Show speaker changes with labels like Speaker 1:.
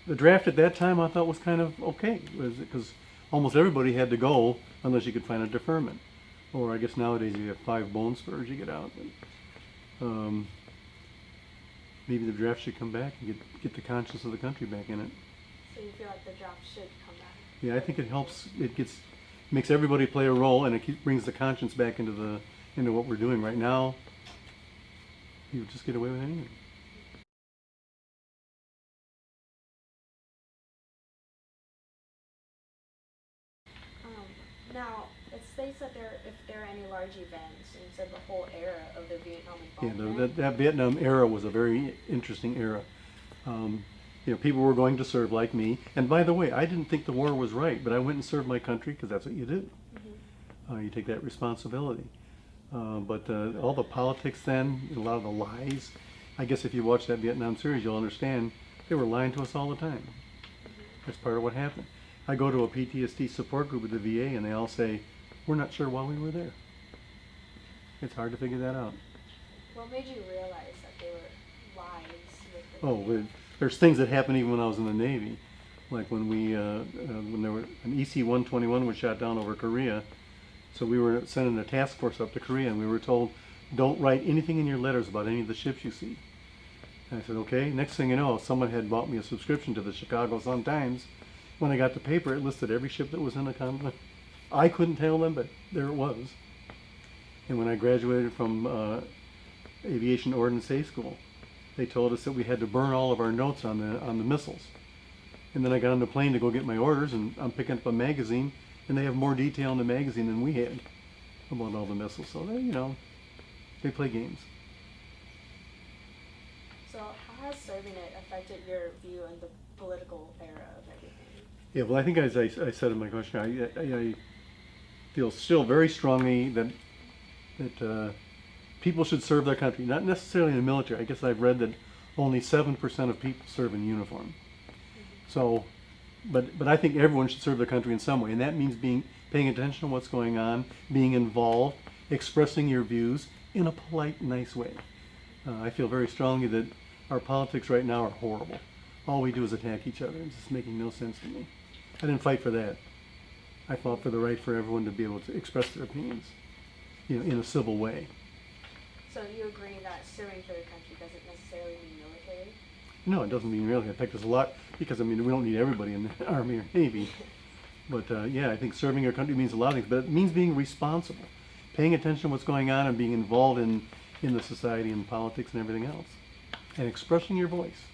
Speaker 1: the draft at that time I thought was kind of okay, because almost everybody had to go unless you could find a deferment. Or I guess nowadays you have 5 bone spurs you get out. Um, Maybe the draft should come back and get the conscience of the country back in it.
Speaker 2: So you feel like the draft should come back?
Speaker 1: Yeah, I think it helps. Makes everybody play a role, and it brings the conscience back into what we're doing right now. You just get away with anything.
Speaker 2: Now, it states that if there are any large events, and it said the whole era of the Vietnam
Speaker 1: Yeah,
Speaker 2: involvement.
Speaker 1: that Vietnam era was a very interesting era. People were going to serve like me. And by the way, I didn't think the war was right, but I went and served my country because that's what you do. You take that responsibility. But all the politics then, a lot of the lies. I guess if you watch that Vietnam series, you'll understand they were lying to us all the time. That's part of what happened. I go to a PTSD support group at the VA, and they all say, "We're not sure why we were there." It's hard to figure that out.
Speaker 2: What made you realize that they were lies?
Speaker 1: Oh, there's things that happened even when I was in the Navy, like when there were an EC-121 was shot down over Korea. So we were sending a task force up to Korea, and we were told, "Don't write anything in your letters about any of the ships you see." And I said, "Okay." Next thing you know, someone had bought me a subscription to the Chicago Sun-Times. When I got the paper, it listed every ship that was in the conflict. I couldn't tell them, but there it was. And when I graduated from Aviation Ordnance A School, they told us that we had to burn all of our notes on the missiles. And then I got on the plane to go get my orders, and I'm picking up a magazine, and they have more detail in the magazine than we had about all the missiles. So they play games.
Speaker 2: So how has serving it affected your view on the political era of everything?
Speaker 1: Yeah, well, I think as I said in my question, I feel still very strongly that people should serve their country, not necessarily in the military. I guess I've read that only 7% of people serve in uniform. So, but I think everyone should serve their country in some way, and that means paying attention to what's going on, being involved, expressing your views in a polite, nice way. I feel very strongly that our politics right now are horrible. All we do is attack each other. It's just making no sense to me. I didn't fight for that. I fought for the right for everyone to be able to express their opinions, in a civil way.
Speaker 2: So you agree that serving for the country doesn't necessarily mean military?
Speaker 1: No, it doesn't mean really. It affects us a lot because, we don't need everybody in the Army or Navy. But yeah, I think serving your country means a lot of things, but it means being responsible, paying attention to what's going on and being involved in the society and politics and everything else, and expressing your voice.